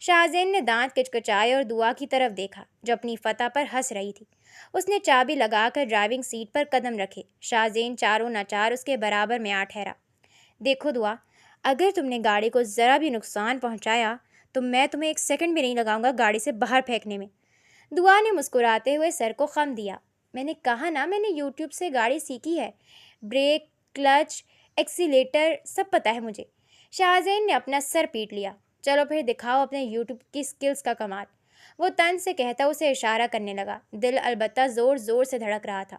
شاہزین نے دانت کچکچائے اور دعا کی طرف دیکھا جو اپنی فتح پر ہنس رہی تھی۔ اس نے چابی لگا کر ڈرائیونگ سیٹ پر قدم رکھے۔ شاہزین چاروں ناچار اس کے برابر میں آ ٹھہرا۔ دیکھو دعا، اگر تم نے گاڑی کو ذرا بھی نقصان پہنچایا تو میں تمہیں ایک سیکنڈ بھی نہیں لگاؤں گا گاڑی سے باہر پھینکنے میں۔ دعا نے مسکراتے ہوئے سر کو خم دیا۔ میں نے کہا نا، میں نے یوٹیوب سے گاڑی سیکھی ہے، بریک، کلچ، ایکسیلیٹر سب پتہ ہے مجھے۔ شاہزین نے اپنا سر پیٹ لیا۔ چلو پھر دکھاؤ اپنے یوٹیوب کی سکلز کا کمال۔ وہ طنز سے کہتا اسے اشارہ کرنے لگا۔ دل البتہ زور زور سے دھڑک رہا تھا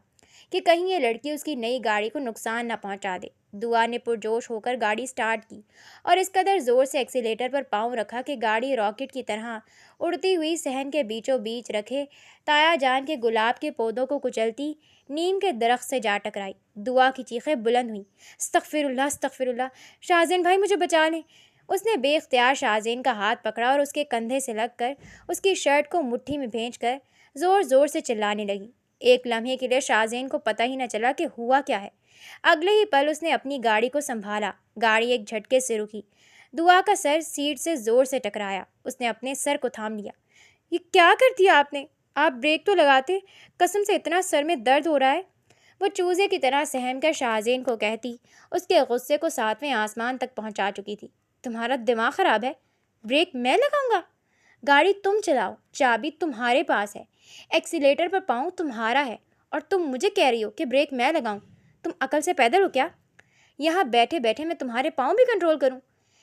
کہ کہیں یہ لڑکی اس کی نئی گاڑی کو نقصان نہ پہنچا دے۔ دعا نے پرجوش ہو کر گاڑی سٹارٹ کی اور اس قدر زور سے ایکسیلیٹر پر پاؤں رکھا کہ گاڑی راکٹ کی طرح اڑتی ہوئی صحن کے بیچوں بیچ رکھے تایا جان کے گلاب کے پودوں کو کچلتی نیم کے درخت سے جا ٹکرائی۔ دعا کی چیخیں بلند ہوئیں، استغفر اللہ استغفر اللہ، شاہزین بھائی مجھے بچا لیں۔ اس نے بے اختیار شاہزین کا ہاتھ پکڑا اور اس کے کندھے سے لگ کر اس کی شرٹ کو مٹھی میں بھینچ کر زور زور سے چلانے لگی۔ ایک لمحے کے لیے شاہزین کو پتہ ہی نہ چلا کہ ہوا کیا ہے۔ اگلے ہی پل اس نے اپنی گاڑی کو سنبھالا۔ گاڑی ایک جھٹکے سے رکی۔ دعا کا سر سیٹ سے زور سے ٹکرایا۔ اس نے اپنے سر کو تھام لیا۔ یہ کیا کر دیا آپ نے؟ آپ بریک تو لگاتے، قسم سے اتنا سر میں درد ہو رہا ہے۔ وہ چوزے کی طرح سہم کر شاہزین کو کہتی اس کے غصے کو ساتویں آسمان تک پہنچا چکی تھی۔ تمہارا دماغ خراب ہے؟ بریک میں لگاؤں گا؟ گاڑی تم چلاؤ، چابی تمہارے پاس ہے، ایکسیلیٹر پر پاؤں تمہارا ہے، اور تم مجھے کہہ رہی ہو کہ بریک میں لگاؤں؟ تم عقل سے پیدل ہو کیا؟ یہاں بیٹھے بیٹھے میں تمہارے پاؤں بھی کنٹرول کروں؟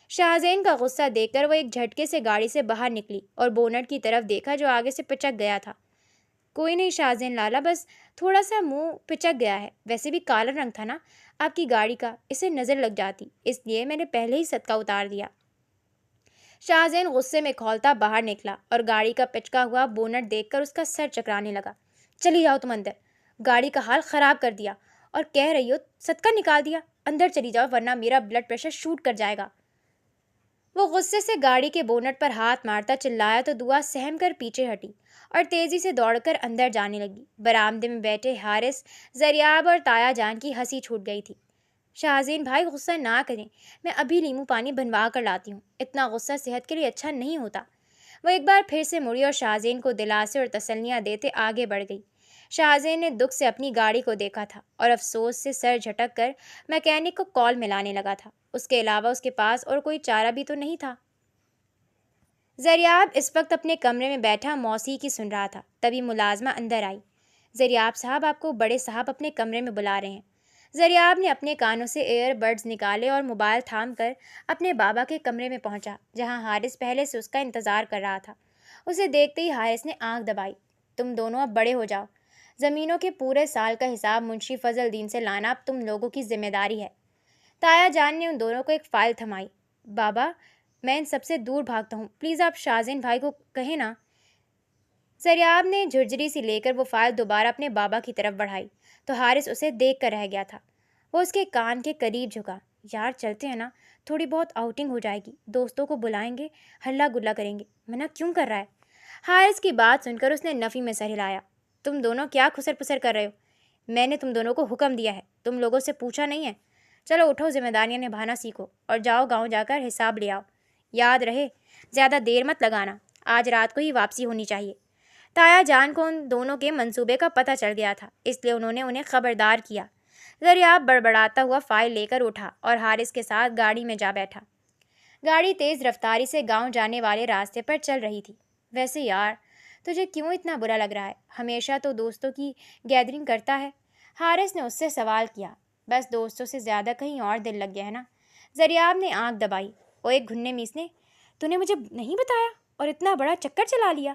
شاہزین کا غصہ دیکھ کر وہ ایک جھٹکے سے گاڑی سے باہر نکلی اور بونٹ کی طرف دیکھا جو آگے سے پچک گیا تھا۔ کوئی نہیں شاہزین لالا، بس تھوڑا سا منہ پچک گیا ہے، ویسے بھی کالا رنگ تھا نا آپ کی گاڑی کا، اسے نظر لگ جاتی، اس لیے میں نے پہلے ہی صدقہ اتار دیا۔ شاہزین غصے میں کھولتا باہر نکلا اور گاڑی کا پچکا ہوا بونٹ دیکھ کر اس کا سر چکرانے لگا۔ چلی جاؤ تم اندر، گاڑی کا حال خراب کر دیا اور کہہ رہی ہو صدقہ نکال دیا، اندر چلی جاؤ ورنہ میرا بلڈ پریشر شوٹ کر جائے گا۔ وہ غصے سے گاڑی کے بونٹ پر ہاتھ مارتا چلایا تو دعا سہم کر پیچھے ہٹی اور تیزی سے دوڑ کر اندر جانے لگی۔ برآمدے میں بیٹھے حارث، زریاب اور تایا جان کی ہنسی چھوٹ گئی تھی۔ شاہزین بھائی غصہ نہ کریں، میں ابھی لیمو پانی بنوا کر لاتی ہوں، اتنا غصہ صحت کے لیے اچھا نہیں ہوتا۔ وہ ایک بار پھر سے مڑی اور شاہزین کو دلاسے اور تسلیاں دیتے آگے بڑھ گئی۔ شاہزین نے دکھ سے اپنی گاڑی کو دیکھا تھا اور افسوس سے سر جھٹک کر میکینک کو کال ملانے لگا تھا۔ اس کے علاوہ اس کے پاس اور کوئی چارہ بھی تو نہیں تھا۔ زریاب اس وقت اپنے کمرے میں بیٹھا موسیقی سن رہا تھا، تبھی ملازمہ اندر آئی۔ زریاب صاحب، آپ کو بڑے صاحب اپنے کمرے میں بلا رہے ہیں۔ زریاب نے اپنے کانوں سے ایئر بڈز نکالے اور موبائل تھام کر اپنے بابا کے کمرے میں پہنچا جہاں حارث پہلے سے اس کا انتظار کر رہا تھا۔ اسے دیکھتے ہی حارث نے آنکھ دبائی۔ تم دونوں اب بڑے ہو جاؤ، زمینوں کے پورے سال کا حساب منشی فضل الدین سے لانا اب تم لوگوں کی ذمہ داری ہے۔ تایا جان نے ان دونوں کو ایک فائل تھمائی۔ بابا، میں ان سب سے دور بھاگتا ہوں، پلیز آپ شاہزین بھائی کو کہیں نا۔ زریاب نے جھرجھری سی لے کر وہ فائل دوبارہ اپنے بابا کی طرف بڑھائی تو حارث اسے دیکھ کر رہ گیا تھا۔ وہ اس کے کان کے قریب جھکا۔ یار چلتے ہیں نا، تھوڑی بہت آؤٹنگ ہو جائے گی، دوستوں کو بلائیں گے، ہلہ گلا کریں گے، منع کیوں کر رہا ہے؟ حارث کی بات سن کر اس نے نفی میں سر ہلایا۔ تم دونوں کیا خسر پسر کر رہے ہو؟ میں نے تم دونوں کو حکم دیا ہے، تم لوگوں سے پوچھا نہیں ہے۔ چلو اٹھو، ذمہ داریاں نبھانا سیکھو اور جاؤ گاؤں جا کر حساب لے آؤ۔ یاد رہے زیادہ دیر مت لگانا، آج رات کو ہی واپسی ہونی چاہیے۔ تایا جان کو ان دونوں کے منصوبے کا پتہ چل گیا تھا، اس لیے انہوں نے انہیں خبردار کیا۔ زریاب بڑبڑاتا ہوا فائل لے کر اٹھا اور حارث کے ساتھ گاڑی میں جا بیٹھا۔ گاڑی تیز رفتاری سے گاؤں جانے والے راستے پر چل رہی تھی۔ ویسے یار تجھے کیوں اتنا برا لگ رہا ہے؟ ہمیشہ تو دوستوں کی گیدرنگ کرتا ہے۔ حارث نے اس سے سوال کیا۔ بس دوستوں سے زیادہ کہیں اور دل لگ گیا ہے نا۔ زریاب نے آنکھ دبائی۔ وہ ایک گھنے میسنے، تو نے مجھے نہیں بتایا اور اتنا بڑا چکر چلا لیا۔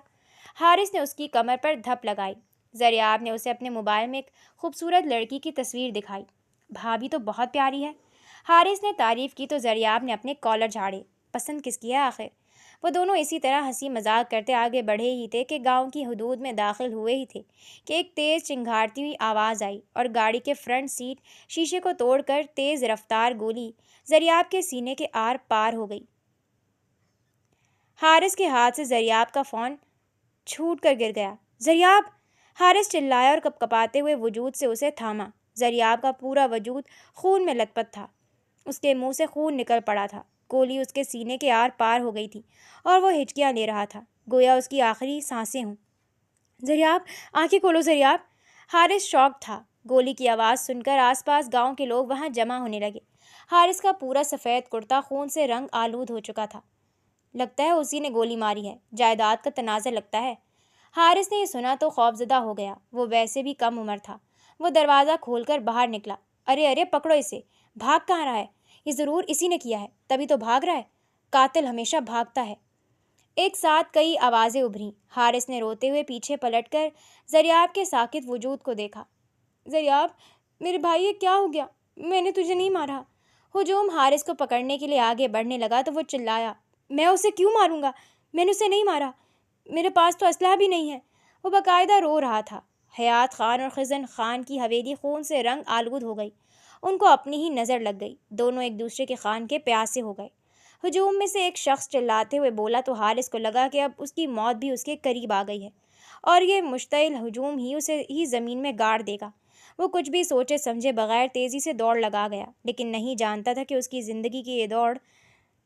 حارث نے اس کی کمر پر دھپ لگائی۔ زریاب نے اسے اپنے موبائل میں ایک خوبصورت لڑکی کی تصویر دکھائی۔ بھابھی تو بہت پیاری ہے۔ حارث نے تعریف کی تو زریاب نے اپنے کالر جھاڑے۔ پسند کس کی ہے آخر؟ وہ دونوں اسی طرح ہنسی مذاق کرتے آگے بڑھے ہی تھے کہ گاؤں کی حدود میں داخل ہوئے ہی تھے کہ ایک تیز چنگھاڑتی ہوئی آواز آئی اور گاڑی کے فرنٹ سیٹ شیشے کو توڑ کر تیز رفتار گولی زریاب کے سینے کے آر پار ہو گئی۔ حارث کے ہاتھ سے زریاب کا فون چھوٹ کر گر گیا۔ زریاب! حارث چلایا اور کپکپاتے ہوئے وجود سے اسے تھاما۔ زریاب کا پورا وجود خون میں لت پت تھا، اس کے منہ سے خون نکل پڑا تھا۔ گولی اس کے سینے کے آر پار ہو گئی تھی اور وہ ہچکیاں لے رہا تھا، گویا اس کی آخری سانسیں ہوں۔ زریاب، آنکھیں کھولو زریاب! حارث شاک تھا۔ گولی کی آواز سن کر آس پاس گاؤں کے لوگ وہاں جمع ہونے لگے۔ حارث کا پورا سفید کرتا خون سے رنگ آلود ہو چکا تھا۔ لگتا ہے اسی نے گولی ماری ہے، جائیداد کا تنازع لگتا ہے۔ حارث نے یہ سنا تو خوفزدہ ہو گیا۔ وہ ویسے بھی کم عمر تھا۔ وہ دروازہ کھول کر باہر نکلا۔ ارے ارے، پکڑو اسے! بھاگ کہاں رہا ہے؟ یہ ضرور اسی نے کیا ہے، تبھی تو بھاگ رہا ہے۔ قاتل ہمیشہ بھاگتا ہے۔ ایک ساتھ کئی آوازیں ابھریں۔ حارث نے روتے ہوئے پیچھے پلٹ کر زریاب کے ساکت وجود کو دیکھا۔ زریاب، میرے بھائی، یہ کیا ہو گیا؟ میں نے تجھے نہیں مارا۔ ہجوم حارث کو پکڑنے کے لیے آگے بڑھنے لگا تو وہ چلایا، میں اسے کیوں ماروں گا؟ میں نے اسے نہیں مارا، میرے پاس تو اسلحہ بھی نہیں ہے۔ وہ باقاعدہ رو رہا تھا۔ حیات خان اور خزر خان کی حویلی خون سے رنگ آلود ہو گئی۔ ان کو اپنی ہی نظر لگ گئی۔ دونوں ایک دوسرے کے خان کے پیاسے ہو گئے۔ ہجوم میں سے ایک شخص چلاتے ہوئے بولا تو حارث کو لگا کہ اب اس کی موت بھی اس کے قریب آ گئی ہے اور یہ مشتعل ہجوم ہی اسے ہی زمین میں گاڑ دے گا۔ وہ کچھ بھی سوچے سمجھے بغیر تیزی سے دوڑ لگا گیا، لیکن نہیں جانتا تھا کہ اس کی زندگی کی یہ دوڑ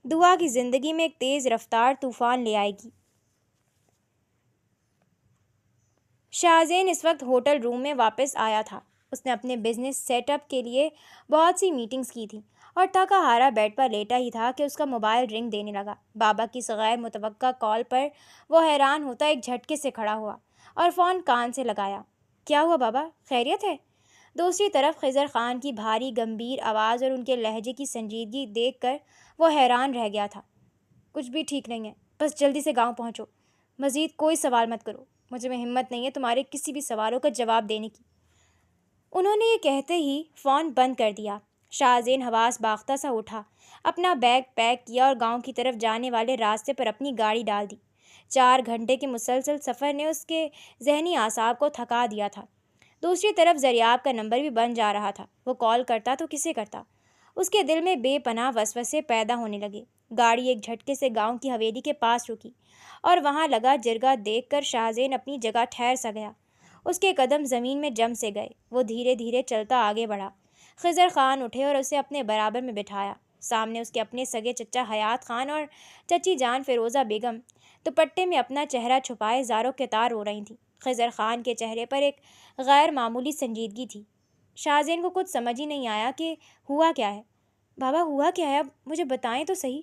دعا کی زندگی میں ایک تیز رفتار طوفان لے آئے گی۔ شاہزین اس وقت ہوٹل روم میں واپس آیا تھا۔ اس نے اپنے بزنس سیٹ اپ کے لیے بہت سی میٹنگز کی تھیں اور تھکا ہارا بیڈ پر لیٹا ہی تھا کہ اس کا موبائل رنگ دینے لگا۔ بابا کی غیر متوقع کال پر وہ حیران ہوتا ایک جھٹکے سے کھڑا ہوا اور فون کان سے لگایا۔ کیا ہوا بابا، خیریت ہے؟ دوسری طرف خضر خان کی بھاری گمبھیر آواز اور ان کے لہجے کی سنجیدگی دیکھ کر وہ حیران رہ گیا تھا۔ کچھ بھی ٹھیک نہیں ہے، بس جلدی سے گاؤں پہنچو، مزید کوئی سوال مت کرو، مجھے میں ہمت نہیں ہے تمہارے کسی بھی سوالوں کا جواب دینے کی۔ انہوں نے یہ کہتے ہی فون بند کر دیا۔ شاہزین حواس باختہ سا اٹھا، اپنا بیگ پیک کیا اور گاؤں کی طرف جانے والے راستے پر اپنی گاڑی ڈال دی۔ 4 گھنٹے کے مسلسل سفر نے اس کے ذہنی اعصاب کو تھکا دیا تھا۔ دوسری طرف زریاب کا نمبر بھی بن جا رہا تھا۔ وہ کال کرتا تو کسے کرتا؟ اس کے دل میں بے پناہ وسوسے پیدا ہونے لگے۔ گاڑی ایک جھٹکے سے گاؤں کی حویلی کے پاس رکی اور وہاں لگا جرگہ دیکھ کر شاہزین اپنی جگہ ٹھہر سا گیا۔ اس کے قدم زمین میں جم سے گئے۔ وہ دھیرے دھیرے چلتا آگے بڑھا۔ خضر خان اٹھے اور اسے اپنے برابر میں بٹھایا۔ سامنے اس کے اپنے سگے چچا حیات خان اور چچی جان فیروزہ بیگم دوپٹے میں اپنا چہرہ چھپائے زاروں کے تار رو رہی تھیں۔ خضر خان کے چہرے پر ایک غیر معمولی سنجیدگی تھی۔ شاہزین کو کچھ سمجھ ہی نہیں آیا کہ ہوا کیا ہے۔ بابا، ہوا کیا ہے؟ اب مجھے بتائیں تو صحیح۔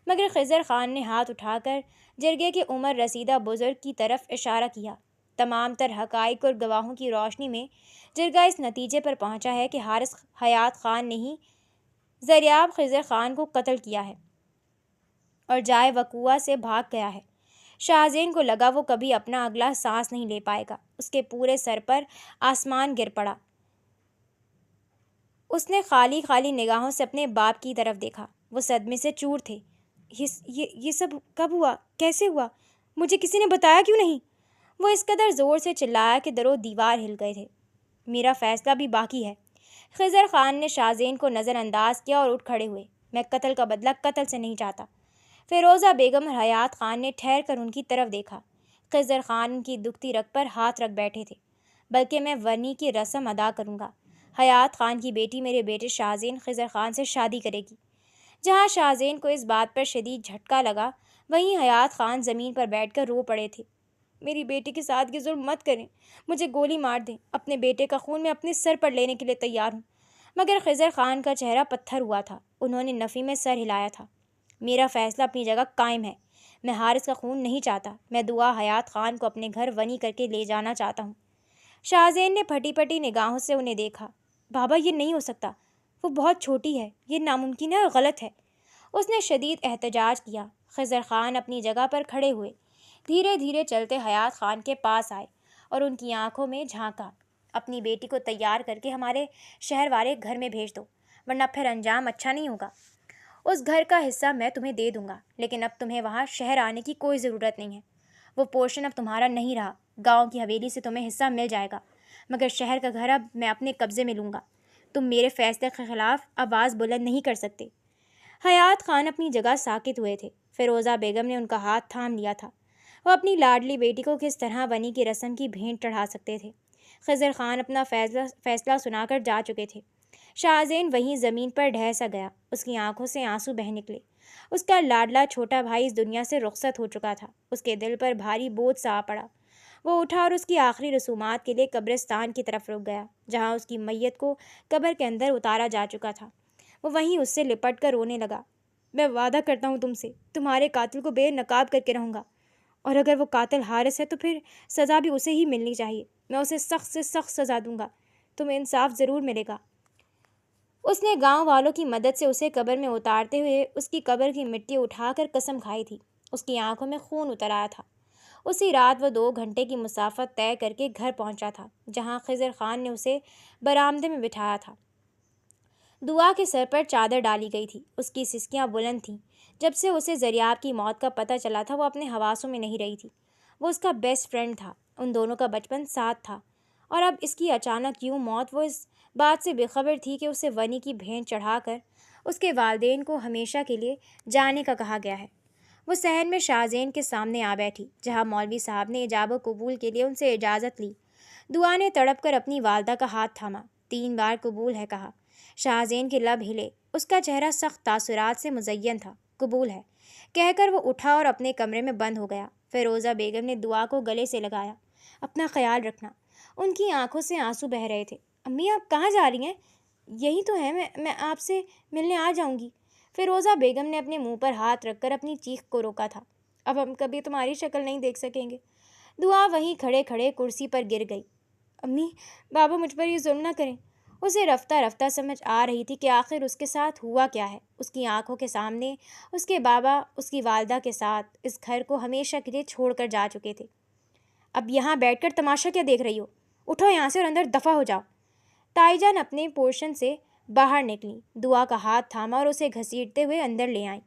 مگر خضر خان نے ہاتھ اٹھا کر جرگے کے عمر رسیدہ بزرگ کی طرف اشارہ کیا۔ تمام تر حقائق اور گواہوں کی روشنی میں جرگہ اس نتیجے پر پہنچا ہے کہ حارث حیات خان نے ہی زریاب خضر خان کو قتل کیا ہے اور جائے وقوعہ سے بھاگ گیا ہے۔ شاہزین کو لگا وہ کبھی اپنا اگلا سانس نہیں لے پائے گا۔ اس کے پورے سر پر آسمان گر پڑا۔ اس نے خالی خالی نگاہوں سے اپنے باپ کی طرف دیکھا۔ وہ صدمے سے چور تھے۔ یہ سب کب ہوا؟ کیسے ہوا؟ مجھے کسی نے بتایا کیوں نہیں؟ وہ اس قدر زور سے چلایا کہ در و دیوار ہل گئے تھے۔ میرا فیصلہ بھی باقی ہے۔ خضر خان نے شاہزین کو نظر انداز کیا اور اٹھ کھڑے ہوئے۔ میں قتل کا بدلہ قتل سے نہیں چاہتا۔ فیروزہ بیگم اور حیات خان نے ٹھہر کر ان کی طرف دیکھا۔ خضر خان ان کی دکھتی رگ پر ہاتھ رکھ بیٹھے تھے۔ بلکہ میں ورنی کی رسم ادا کروں گا۔ حیات خان کی بیٹی میرے بیٹے شاہزین خضر خان سے شادی کرے گی۔ جہاں شاہزین کو اس بات پر شدید جھٹکا لگا، وہیں حیات خان زمین پر بیٹھ کر رو پڑے تھے۔ میری بیٹی کے ساتھ یہ ظلم مت کریں، مجھے گولی مار دیں، اپنے بیٹے کا خون میں اپنے سر پر لینے کے لیے تیار ہوں۔ مگر خضر خان کا چہرہ پتھر ہوا تھا۔ انہوں نے نفی میں سر ہلایا تھا۔ میرا فیصلہ اپنی جگہ قائم ہے۔ میں حارث کا خون نہیں چاہتا۔ میں دعا حیات خان کو اپنے گھر ونی کر کے لے جانا چاہتا ہوں۔ شاہزین نے پھٹی پھٹی نگاہوں سے انہیں دیکھا۔ بابا، یہ نہیں ہو سکتا، وہ بہت چھوٹی ہے، یہ ناممکن ہے اور غلط ہے۔ اس نے شدید احتجاج کیا۔ خضر خان اپنی جگہ پر کھڑے ہوئے، دھیرے دھیرے چلتے حیات خان کے پاس آئے اور ان کی آنکھوں میں جھانکا۔ اپنی بیٹی کو تیار کر کے ہمارے شہر والے گھر میں بھیج دو، ورنہ پھر انجام اچھا نہیں ہوگا۔ اس گھر کا حصہ میں تمہیں دے دوں گا، لیکن اب تمہیں وہاں شہر آنے کی کوئی ضرورت نہیں ہے۔ وہ پورشن اب تمہارا نہیں رہا۔ گاؤں کی حویلی سے تمہیں حصہ مل جائے گا، مگر شہر کا گھر اب میں اپنے قبضے میں لوں گا۔ تم میرے فیصلے کے خلاف آواز بلند نہیں کر سکتے۔ حیات خان اپنی جگہ ساکت ہوئے تھے۔ فیروزہ بیگم نے ان کا ہاتھ تھام لیا تھا۔ وہ اپنی لاڈلی بیٹی کو کس طرح ونی کی رسم کی بھینٹ چڑھا سکتے تھے۔ خضر خان اپنا فیصلہ سنا کر جا چکے تھے۔ شاہزین وہیں زمین پر ڈھہ سا گیا، اس کی آنکھوں سے آنسو بہہ نکلے۔ اس کا لاڈلا چھوٹا بھائی اس دنیا سے رخصت ہو چکا تھا، اس کے دل پر بھاری بوجھ سا آ پڑا۔ وہ اٹھا اور اس کی آخری رسومات کے لیے قبرستان کی طرف رک گیا، جہاں اس کی میت کو قبر کے اندر اتارا جا چکا تھا۔ وہ وہیں اس سے لپٹ کر رونے لگا۔ میں وعدہ کرتا ہوں تم سے، تمہارے قاتل کو بے نقاب کر کے رہوں گا، اور اگر وہ قاتل حارث ہے تو پھر سزا بھی اسے ہی ملنی چاہیے۔ میں اسے سخت سے سخت سزا دوں گا، تمہیں انصاف ضرور ملے گا۔ اس نے گاؤں والوں کی مدد سے اسے قبر میں اتارتے ہوئے اس کی قبر کی مٹی اٹھا کر قسم کھائی تھی۔ اس کی آنکھوں میں خون اتر آیا تھا۔ اسی رات وہ 2 گھنٹے کی مسافت طے کر کے گھر پہنچا تھا، جہاں خضر خان نے اسے برآمدے میں بٹھایا تھا۔ دعا کے سر پر چادر ڈالی گئی تھی، اس کی سسکیاں بلند تھیں۔ جب سے اسے زریاب کی موت کا پتہ چلا تھا وہ اپنے حواسوں میں نہیں رہی تھی۔ وہ اس کا بیسٹ فرینڈ تھا، ان دونوں کا بچپن ساتھ تھا، اور اب اس کی اچانک یوں موت۔ وہ اس بات سے بے خبر تھی کہ اسے ونی کی بھینٹ چڑھا کر اس کے والدین کو ہمیشہ کے لیے جانے کا کہا گیا ہے۔ وہ صحن میں شاہزین کے سامنے آ بیٹھی، جہاں مولوی صاحب نے ایجاب و قبول کے لیے ان سے اجازت لی۔ دعا نے تڑپ کر اپنی والدہ کا ہاتھ تھاما، 3 بار قبول ہے کہا۔ شاہزین کے لب ہلے، اس کا چہرہ سخت تاثرات سے مزین تھا۔ قبول ہے کہہ کر وہ اٹھا اور اپنے کمرے میں بند ہو گیا۔ فیروزہ بیگم نے دعا کو گلے سے لگایا۔ اپنا خیال رکھنا۔ ان کی آنکھوں سے آنسو بہہ رہے تھے۔ امی آپ کہاں جا رہی ہیں؟ یہی تو ہے، میں آپ سے ملنے آ جاؤں گی۔ فیروزہ بیگم نے اپنے منہ پر ہاتھ رکھ کر اپنی چیخ کو روکا تھا۔ اب ہم کبھی تمہاری شکل نہیں دیکھ سکیں گے۔ دعا وہیں کھڑے کھڑے کرسی پر گر گئی۔ امی، بابا مجھ پر یہ ظلم نہ کریں۔ اسے رفتہ رفتہ سمجھ آ رہی تھی کہ آخر اس کے ساتھ ہوا کیا ہے۔ اس کی آنکھوں کے سامنے اس کے بابا اس کی والدہ کے ساتھ اس گھر کو ہمیشہ کے لیے چھوڑ کر جا چکے تھے۔ اب یہاں بیٹھ کر تماشا کیا دیکھ رہی ہو؟ اٹھو یہاں سے اور اندر دفع ہو جاؤ۔ تائی جان اپنے پورشن سے باہر نکلیں، دعا کا ہاتھ تھاما اور اسے گھسیٹتے ہوئے اندر لے آئیں۔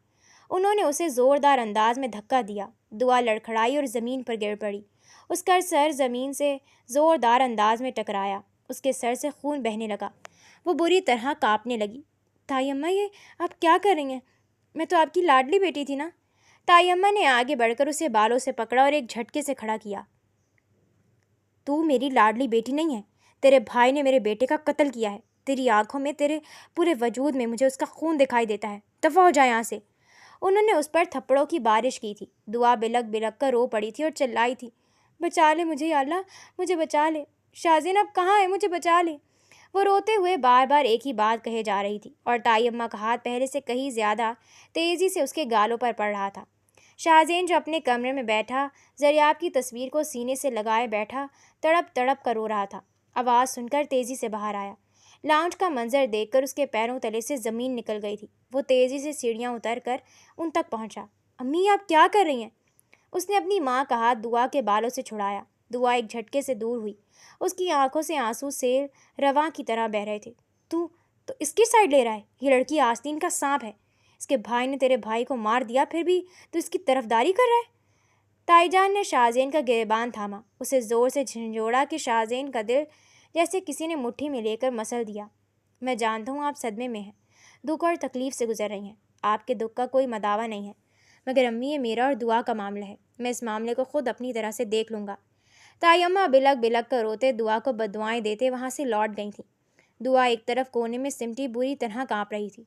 انہوں نے اسے زوردار انداز میں دھکا دیا۔ دعا لڑکھڑائی اور زمین پر گر پڑی۔ اس کا سر زمین سے زوردار انداز میں ٹکرایا، اس کے سر سے خون بہنے لگا۔ وہ بری طرح کانپنے لگی۔ تائی اماں، یہ آپ کیا کر رہی ہیں؟ میں تو آپ کی لاڈلی بیٹی تھی نا۔ تائی اماں نے آگے بڑھ کر اسے بالوں سے پکڑا اور ایک جھٹکے سے کھڑا کیا۔ تو میری لاڈلی بیٹی نہیں ہے، تیرے بھائی نے میرے بیٹے کا قتل کیا ہے۔ تیری آنکھوں میں، تیرے پورے وجود میں مجھے اس کا خون دکھائی دیتا ہے۔ دفع ہو جائے یہاں سے۔ انہوں نے اس پر تھپڑوں کی بارش کی تھی۔ دعا بلک بلک کر رو پڑی تھی اور چلائی تھی، بچا لے مجھے یا اللہ، مجھے بچا لے۔ شاہزین اب کہاں ہے؟ مجھے بچا لے۔ وہ روتے ہوئے بار بار ایک ہی بات کہے جا رہی تھی، اور تائی اماں کا ہاتھ پہلے سے کہیں زیادہ تیزی سے اس کے گالوں پر پڑ رہا تھا۔ شاہزین جو اپنے کمرے میں بیٹھا زریاب کی تصویر کو سینے سے لگائے بیٹھا تڑپ تڑپ کر رو رہا تھا، آواز سن کر تیزی سے باہر آیا۔ لاؤنج کا منظر دیکھ کر اس کے پیروں تلے سے زمین نکل گئی تھی۔ وہ تیزی سے سیڑھیاں اتر کر ان تک پہنچا۔ امی، آپ کیا کر رہی ہیں؟ اس نے اپنی ماں کا ہاتھ دعا کے بالوں سے چھڑایا۔ دعا ایک جھٹکے سے دور ہوئی، اس کی آنکھوں سے آنسو سیل رواں کی طرح بہہ رہے تھے۔ تو اس کی سائڈ لے رہا ہے؟ یہ لڑکی آستین کا سانپ ہے، اس کے بھائی نے تیرے بھائی کو مار دیا، پھر بھی تو اس کی طرفداری کر رہا ہے؟ تائی جان نے شاہزین کا گریبان تھاما، اسے زور سے جھنجھوڑا کہ شاہزین کا دل جیسے کسی نے مٹھی میں لے کر مسل دیا۔ میں جانتا ہوں آپ صدمے میں ہیں، دکھ اور تکلیف سے گزر رہی ہیں، آپ کے دکھ کا کوئی مداوع نہیں ہے، مگر امی یہ میرا اور دعا کا معاملہ ہے، میں اس معاملے کو خود اپنی طرح سے دیکھ لوں گا۔ تائی اماں بلک بلک کر روتے دعا کو بددعائیں دیتے وہاں سے لوٹ گئی تھیں۔ دعا ایک طرف کونے میں سمٹی بری طرح کانپ رہی تھی،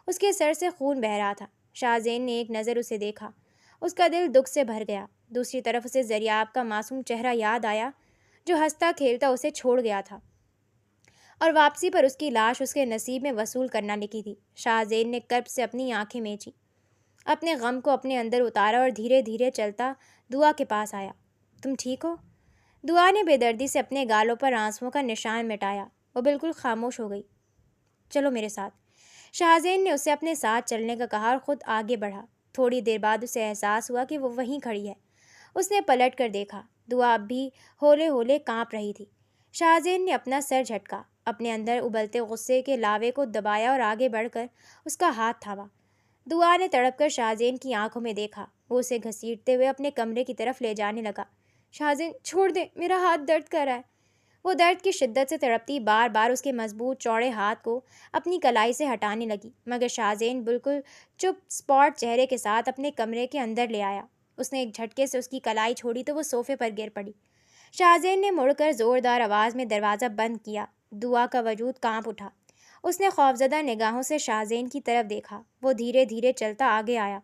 اس کے سر سے خون بہہ رہا تھا۔ شاہزین نے ایک نظر اسے دیکھا، اس کا دل دکھ سے بھر گیا۔ دوسری طرف اسے زریاب کا معصوم چہرہ یاد آیا جو ہنستا کھیلتا اسے چھوڑ گیا تھا، اور واپسی پر اس کی لاش اس کے نصیب میں وصول کرنا لکھی تھی۔ شاہزین نے کرب سے اپنی آنکھیں میچی، اپنے غم کو اپنے اندر اتارا اور دھیرے دھیرے چلتا دعا کے پاس آیا۔ تم ٹھیک ہو؟ دعا نے بے دردی سے اپنے گالوں پر آنسوؤں کا نشان مٹایا، وہ بالکل خاموش ہو گئی۔ چلو میرے ساتھ۔ شاہزین نے اسے اپنے ساتھ چلنے کا کہا اور خود آگے بڑھا۔ تھوڑی دیر بعد اسے احساس ہوا کہ وہ وہیں کھڑی ہے۔ اس نے پلٹ کر دیکھا، دعا اب بھی ہولے ہولے کانپ رہی تھی۔ شاہزین نے اپنا سر جھٹکا، اپنے اندر ابلتے غصے کے لاوے کو دبایا اور آگے بڑھ کر اس کا ہاتھ تھاما۔ دعا نے تڑپ کر شاہزین کی آنکھوں میں دیکھا، وہ اسے گھسیٹتے ہوئے اپنے کمرے کی طرف لے جانے لگا۔ شاہزین چھوڑ دے، میرا ہاتھ درد کر رہا ہے۔ وہ درد کی شدت سے تڑپتی بار بار اس کے مضبوط چوڑے ہاتھ کو اپنی کلائی سے ہٹانے لگی، مگر شاہزین بالکل چپ اسپاٹ چہرے کے ساتھ اپنے کمرے کے اندر لے آیا۔ اس نے ایک جھٹکے سے اس کی کلائی چھوڑی تو وہ صوفے پر گر پڑی۔ شاہزین نے مڑ کر زوردار آواز میں دروازہ بند کیا۔ دعا کا وجود کانپ اٹھا، اس نے خوفزدہ نگاہوں سے شاہزین کی طرف دیکھا۔ وہ دھیرے دھیرے چلتا آگے آیا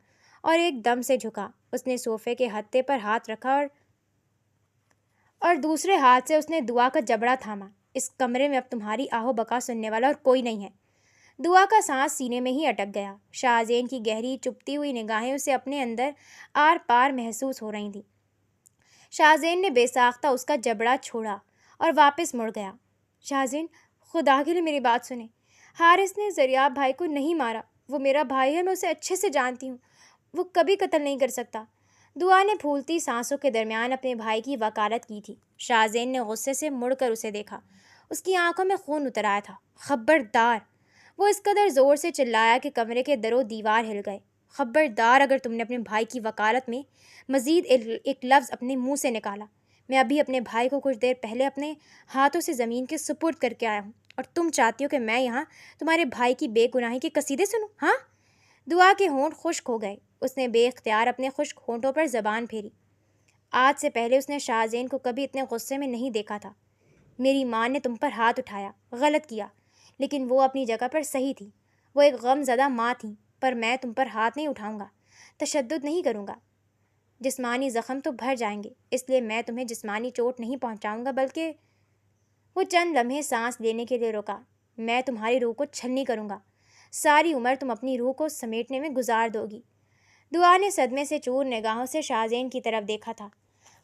اور ایک دم سے جھکا۔ اس نے صوفے کے ہتھے پر ہاتھ رکھا اور دوسرے ہاتھ سے اس نے دعا کا جبڑا تھاما۔ اس کمرے میں اب تمہاری آہو بکا سننے والا اور کوئی نہیں ہے۔ دعا کا سانس سینے میں ہی اٹک گیا۔ شاہزین کی گہری چپتی ہوئی نگاہیں اسے اپنے اندر آر پار محسوس ہو رہی تھیں۔ شاہزین نے بے ساختہ اس کا جبڑا چھوڑا اور واپس مڑ گیا۔ شاہزین، خدا کے لیے میری بات سنیں۔ حارث نے زریاب بھائی کو نہیں مارا۔ وہ میرا بھائی ہے، میں اسے اچھے سے جانتی ہوں۔ وہ کبھی قتل نہیں کر سکتا۔ دعا نے پھولتی سانسوں کے درمیان اپنے بھائی کی وکالت کی تھی۔ شاہزین نے غصے سے مڑ کر اسے دیکھا۔ اس کی آنکھوں میں خون اتر آیا تھا۔ خبردار! وہ اس قدر زور سے چلایا کہ کمرے کے در و دیوار ہل گئے۔ خبردار اگر تم نے اپنے بھائی کی وکالت میں مزید ایک لفظ اپنے منہ سے نکالا۔ میں ابھی اپنے بھائی کو کچھ دیر پہلے اپنے ہاتھوں سے زمین کے سپرد کر کے آیا ہوں، اور تم چاہتی ہو کہ میں یہاں تمہارے بھائی کی بے گناہی کے قصیدے سنوں؟ ہاں؟ دعا کے ہونٹ خشک ہو گئے۔ اس نے بے اختیار اپنے خشک ہونٹوں پر زبان پھیری۔ آج سے پہلے اس نے شاہزین کو کبھی اتنے غصے میں نہیں دیکھا تھا۔ میری ماں نے تم پر ہاتھ اٹھایا، غلط کیا، لیکن وہ اپنی جگہ پر صحیح تھی۔ وہ ایک غم زدہ ماں تھیں، پر میں تم پر ہاتھ نہیں اٹھاؤں گا، تشدد نہیں کروں گا۔ جسمانی زخم تو بھر جائیں گے، اس لیے میں تمہیں جسمانی چوٹ نہیں پہنچاؤں گا، بلکہ… وہ چند لمحے سانس لینے کے لیے رکا۔ میں تمہاری روح کو چھلنی کروں گا۔ ساری عمر تم اپنی روح کو سمیٹنے میں گزار دو گی۔ دعا نے صدمے سے چور نگاہوں سے شاہزین کی طرف دیکھا تھا۔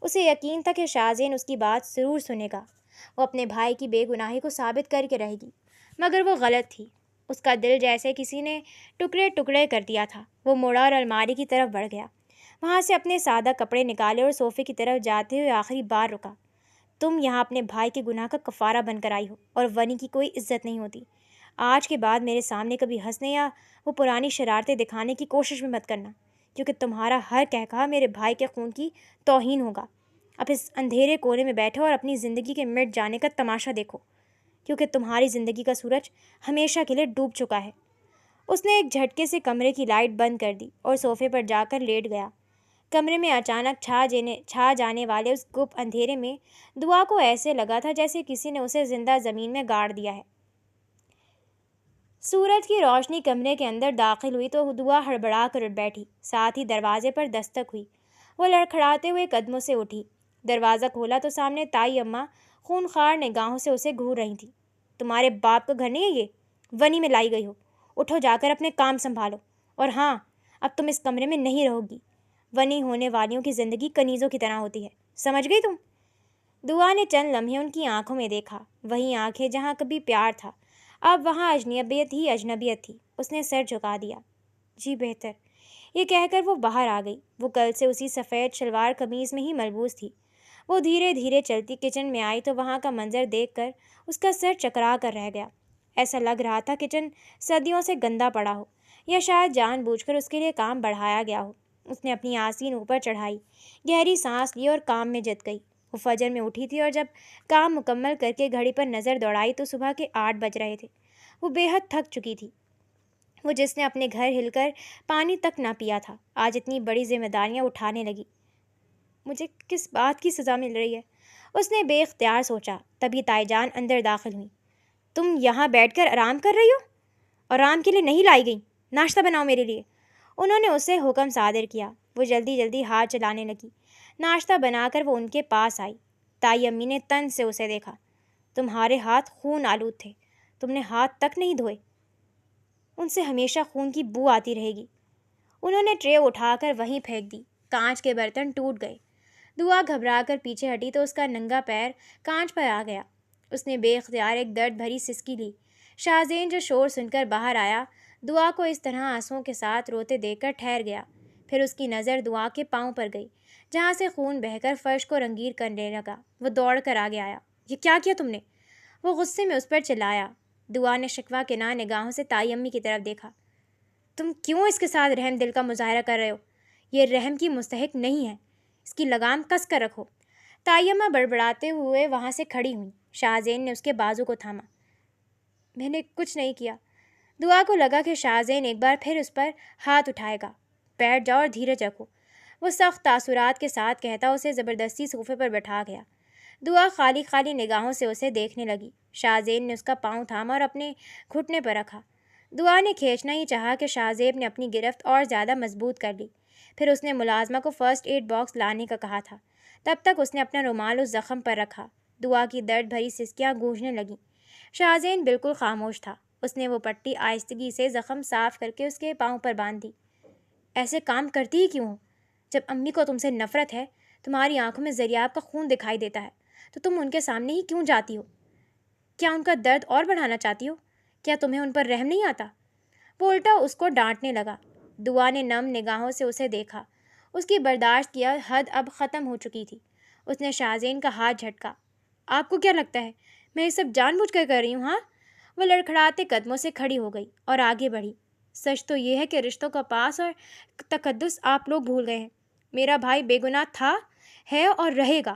اسے یقین تھا کہ شاہزین اس کی بات ضرور سنے گا۔ وہ اپنے بھائی کی بے گناہی کو ثابت کر کے رہے گی، مگر وہ غلط تھی۔ اس کا دل جیسے کسی نے ٹکڑے ٹکڑے کر دیا تھا۔ وہ مڑا اور الماری کی طرف بڑھ گیا۔ وہاں سے اپنے سادہ کپڑے نکالے اور صوفے کی طرف جاتے ہوئے آخری بار رکا۔ تم یہاں اپنے بھائی کے گناہ کا کفارہ بن کر آئی ہو، اور ونی کی کوئی عزت نہیں ہوتی۔ آج کے بعد میرے سامنے کبھی ہنسنے یا وہ پرانی شرارتیں دکھانے کی کوشش بھی مت کرنا، کیونکہ تمہارا ہر کہا میرے بھائی کے خون کی توہین ہوگا۔ اب اس اندھیرے کونے میں بیٹھو اور اپنی زندگی کے مٹ جانے کا تماشا دیکھو، کیونکہ تمہاری زندگی کا سورج ہمیشہ کے لیے ڈوب چکا ہے۔ اس نے ایک جھٹکے سے کمرے کی لائٹ بند کر دی اور صوفے پر جا کر لیٹ گیا۔ کمرے میں اچانک چھا جانے والے اس گپ اندھیرے میں دعا کو ایسے لگا تھا جیسے کسی نے اسے زندہ زمین میں گاڑ دیا ہے۔ سورج کی روشنی کمرے کے اندر داخل ہوئی تو دعا ہڑبڑا کر اٹھ بیٹھی، ساتھ ہی دروازے پر دستک ہوئی۔ وہ لڑکھڑاتے ہوئے قدموں سے اٹھی۔ دروازہ کھولا تو سامنے تائی اماں خونخوار نگاہوں سے اسے گھور رہی تھیں۔ تمہارے باپ کا گھر نہیں ہے یہ؟ ونی میں لائی گئی ہو۔ اٹھو، جا کر اپنے کام سنبھالو، اور ہاں، اب تم اس کمرے میں نہیں رہو گی۔ ونی ہونے والیوں کی زندگی کنیزوں کی طرح ہوتی ہے، سمجھ گئی تم؟ دعا نے چند لمحے ان کی آنکھوں میں دیکھا، وہی آنکھیں جہاں کبھی پیار تھا، اب وہاں اجنبیت ہی اجنبیت تھی۔ اس نے سر جھکا دیا۔ جی بہتر، یہ کہہ کر وہ باہر آ گئی۔ وہ کل سے اسی سفید شلوار قمیض میں ہی ملبوس تھی۔ وہ دھیرے دھیرے چلتی کچن میں آئی تو وہاں کا منظر دیکھ کر اس کا سر چکرا کر رہ گیا۔ ایسا لگ رہا تھا کچن صدیوں سے گندا پڑا ہو، یا شاید جان بوجھ کر اس کے لیے کام بڑھایا گیا ہو۔ اس نے اپنی آستین اوپر چڑھائی، گہری سانس لی اور کام میں جت گئی۔ وہ فجر میں اٹھی تھی اور جب کام مکمل کر کے گھڑی پر نظر دوڑائی تو صبح کے 8 بج رہے تھے۔ وہ بے حد تھک چکی تھی۔ وہ جس نے اپنے گھر ہل کر پانی تک نہ پیا تھا، آج اتنی بڑی ذمہ داریاں اٹھانے لگی۔ مجھے کس بات کی سزا مل رہی ہے؟ اس نے بے اختیار سوچا۔ تبھی تائی جان اندر داخل ہوئی۔ تم یہاں بیٹھ کر آرام کر رہی ہو؟ آرام کے لیے نہیں لائی گئی، ناشتہ بناؤ میرے لیے۔ انہوں نے اسے حکم صادر کیا۔ وہ جلدی جلدی ہاتھ چلانے لگی۔ ناشتہ بنا کر وہ ان کے پاس آئی۔ تائی امی نے تن سے اسے دیکھا۔ تمہارے ہاتھ خون آلود تھے، تم نے ہاتھ تک نہیں دھوئے، ان سے ہمیشہ خون کی بو آتی رہے گی۔ انہوں نے ٹرے اٹھا کر وہیں پھینک دی۔ کانچ کے برتن ٹوٹ گئے۔ دعا گھبرا کر پیچھے ہٹی تو اس کا ننگا پیر کانچ پر آ گیا۔ اس نے بے اختیار ایک درد بھری سسکی لی۔ شاہزین جو شور سن کر باہر آیا، دعا کو اس طرح آنسوؤں کے ساتھ روتے دیکھ کر ٹھہر گیا۔ پھر اس کی نظر دعا کے پاؤں پر گئی، جہاں سے خون بہہ کر فرش کو رنگین کرنے لگا۔ وہ دوڑ کر آگے آیا۔ یہ کیا کیا تم نے؟ وہ غصے میں اس پر چلایا۔ دعا نے شکوہ کناں نگاہوں سے تائی امی کی طرف دیکھا۔ تم کیوں اس کے ساتھ رحم دل کا مظاہرہ کر رہے ہو؟ یہ رحم کی مستحق نہیں ہے، اس کی لگام کس کر رکھو۔ تائی اماں بڑبڑاتے ہوئے وہاں سے کھڑی ہوئیں۔ شاہزین نے اس کے بازو کو تھاما۔ میں نے کچھ نہیں کیا۔ دعا کو لگا کہ شاہزین ایک بار پھر اس پر ہاتھ اٹھائے گا۔ بیٹھ جاؤ اور دھیرج رکھو، وہ سخت تاثرات کے ساتھ کہتا اسے زبردستی صوفے پر بٹھا گیا۔ دعا خالی خالی نگاہوں سے اسے دیکھنے لگی۔ شاہزین نے اس کا پاؤں تھاما اور اپنے گھٹنے پر رکھا۔ دعا نے کھینچنا ہی چاہا کہ شاہزیب نے اپنی گرفت اور زیادہ مضبوط کر لی۔ پھر اس نے ملازمہ کو فرسٹ ایڈ باکس لانے کا کہا تھا۔ تب تک اس نے اپنا رومال اس زخم پر رکھا۔ دعا کی درد بھری سسکیاں گونجنے لگیں۔ شاہزین بالکل خاموش تھا۔ اس نے وہ پٹی آہستگی سے زخم صاف کر کے اس کے پاؤں پر باندھ دی۔ ایسے کام کرتی ہی کیوں ہو؟ جب امی کو تم سے نفرت ہے، تمہاری آنکھوں میں زریاب کا خون دکھائی دیتا ہے، تو تم ان کے سامنے ہی کیوں جاتی ہو؟ کیا ان کا درد اور بڑھانا چاہتی ہو؟ کیا تمہیں ان پر رحم نہیں آتا؟ وہ الٹا اس کو ڈانٹنے لگا۔ دعا نے نم نگاہوں سے اسے دیکھا۔ اس کی برداشت کی حد اب ختم ہو چکی تھی۔ اس نے شاہزین کا ہاتھ جھٹکا۔ آپ کو کیا لگتا ہے میں یہ سب جان بوجھ کر رہی ہوں؟ ہاں؟ وہ لڑکھڑاتے قدموں سے کھڑی ہو گئی اور آگے بڑھی۔ سچ تو یہ ہے کہ رشتوں کا پاس اور تقدس آپ لوگ بھول گئے ہیں۔ میرا بھائی بے گناہ تھا، ہے اور رہے گا۔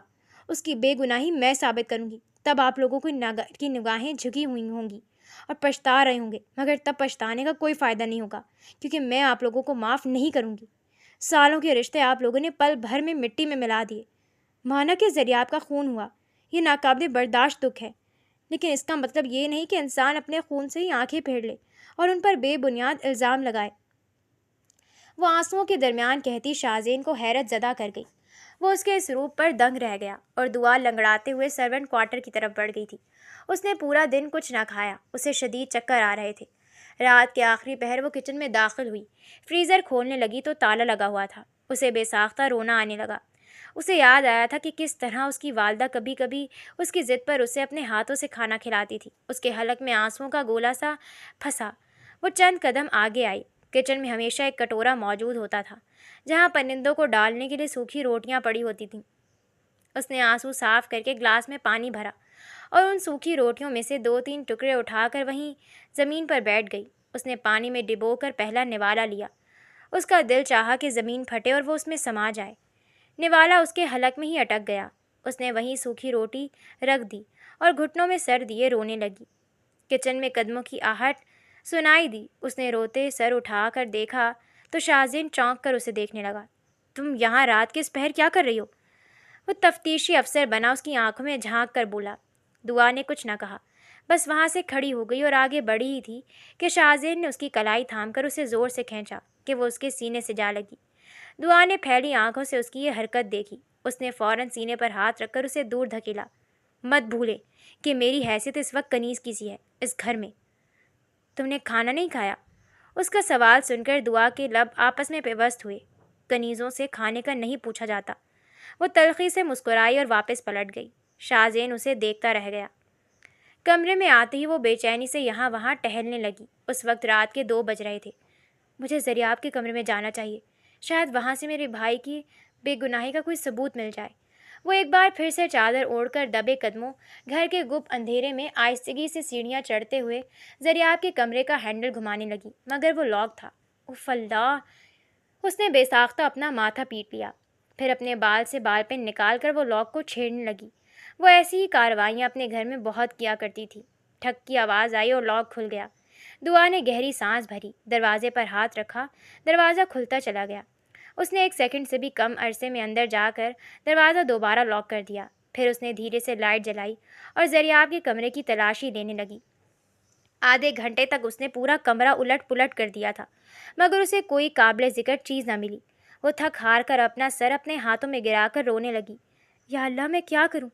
اس کی بے گناہی میں ثابت کروں گی، تب آپ لوگوں کی نگاہیں جھکی ہوئی ہوں گی اور پچھتا رہے ہوں گے، مگر تب پچھتانے کا کوئی فائدہ نہیں ہوگا، کیونکہ میں آپ لوگوں کو معاف نہیں کروں گی۔ سالوں کے رشتے آپ لوگوں نے پل بھر میں مٹی میں ملا دیے۔ مانا کہ زریاب کا خون ہوا، یہ ناقابل برداشت دکھ ہے، لیکن اس کا مطلب یہ نہیں کہ انسان اپنے خون سے ہی آنکھیں پھیر لے اور ان پر بے بنیاد الزام لگائے۔ وہ آنسوؤں کے درمیان کہتی شاہزین کو حیرت زدہ کر گئی۔ وہ اس کے اس روپ پر دنگ رہ گیا اور دعا لنگڑاتے ہوئے سرونٹ کوارٹر کی طرف بڑھ گئی تھی۔ اس نے پورا دن کچھ نہ کھایا، اسے شدید چکر آ رہے تھے۔ رات کے آخری پہر وہ کچن میں داخل ہوئی۔ فریزر کھولنے لگی تو تالا لگا ہوا تھا۔ اسے بے ساختہ رونا آنے لگا۔ اسے یاد آیا تھا کہ کس طرح اس کی والدہ کبھی کبھی اس کی ضد پر اسے اپنے ہاتھوں سے کھانا کھلاتی تھی۔ اس کے حلق میں آنسوؤں کا گولا سا پھنسا۔ وہ چند قدم آگے آئی۔ کچن میں ہمیشہ ایک کٹورا موجود ہوتا تھا جہاں پرندوں کو ڈالنے کے لیے سوکھی روٹیاں پڑی ہوتی تھیں۔ اس نے آنسو صاف کر کے گلاس میں پانی بھرا اور ان سوکھی روٹیوں میں سے 2-3 ٹکڑے اٹھا کر وہیں زمین پر بیٹھ گئی۔ اس نے پانی میں ڈبو کر پہلا نوالا لیا۔ اس کا دل چاہا کہ زمین پھٹے اور وہ اس میں سما جائے۔ نوالا اس کے حلق میں ہی اٹک گیا۔ اس نے وہیں سوکھی روٹی رکھ دی اور گھٹنوں میں سر دیے رونے لگی۔ کچن میں قدموں کی آہٹ سنائی دی۔ اس نے روتے سر اٹھا کر دیکھا تو شاہزین چونک کر اسے دیکھنے لگا۔ تم یہاں رات کے اس پہر کیا کر رہی ہو؟ وہ تفتیشی افسر بنا اس کی آنکھوں میں جھانک کر بولا۔ دعا نے کچھ نہ کہا، بس وہاں سے کھڑی ہو گئی اور آگے بڑھی ہی تھی کہ شاہزین نے اس کی کلائی تھام کر اسے زور سے کھینچا کہ وہ اس کے سینے سے جا لگی۔ دعا نے پھیلی آنکھوں سے اس کی یہ حرکت دیکھی۔ اس نے فوراً سینے پر ہاتھ رکھ کر اسے دور دھکیلا۔ مت بھولے کہ میری حیثیت اس وقت کنیز کی سی ہے اس گھر میں۔ تم نے کھانا نہیں کھایا؟ اس کا سوال سن کر دعا کے لب آپس میں پیوست ہوئے۔ کنیزوں سے کھانے کا نہیں پوچھا جاتا۔ وہ تلخی سے مسکرائی اور واپس پلٹ گئی۔ شاہزین اسے دیکھتا رہ گیا۔ کمرے میں آتے ہی وہ بے چینی سے یہاں وہاں ٹہلنے لگی۔ اس وقت رات کے 2 بج رہے تھے۔ مجھے زریاب کے کمرے میں جانا چاہیے، شاید وہاں سے میرے بھائی کی بے گناہی کا کوئی ثبوت مل جائے۔ وہ ایک بار پھر سے چادر اوڑھ کر دبے قدموں گھر کے گپ اندھیرے میں آہستگی سے سیڑھیاں چڑھتے ہوئے زریاب کے کمرے کا ہینڈل گھمانے لگی، مگر وہ لاک تھا۔ اف اللہ! اس نے بے ساختہ اپنا ماتھا پیٹ لیا، پھر اپنے بال سے بال پین نکال کر وہ لاک کو چھیڑنے لگی۔ وہ ایسی ہی کارروائیاں اپنے گھر میں بہت کیا کرتی تھی۔ ٹھک کی آواز آئی اور لاک کھل گیا۔ دعا نے گہری سانس بھری، دروازے پر ہاتھ رکھا، دروازہ کھلتا چلا گیا۔ اس نے 1 سیکنڈ سے بھی کم عرصے میں اندر جا کر دروازہ دوبارہ لاک کر دیا۔ پھر اس نے دھیرے سے لائٹ جلائی اور زریاب کے کمرے کی تلاشی لینے لگی۔ آدھے گھنٹے تک اس نے پورا کمرہ الٹ پلٹ کر دیا تھا، مگر اسے کوئی قابل ذکر چیز نہ ملی۔ وہ تھک ہار کر اپنا سر اپنے ہاتھوں میں گرا کر رونے لگی۔ یا اللہ، میں کیا کروں؟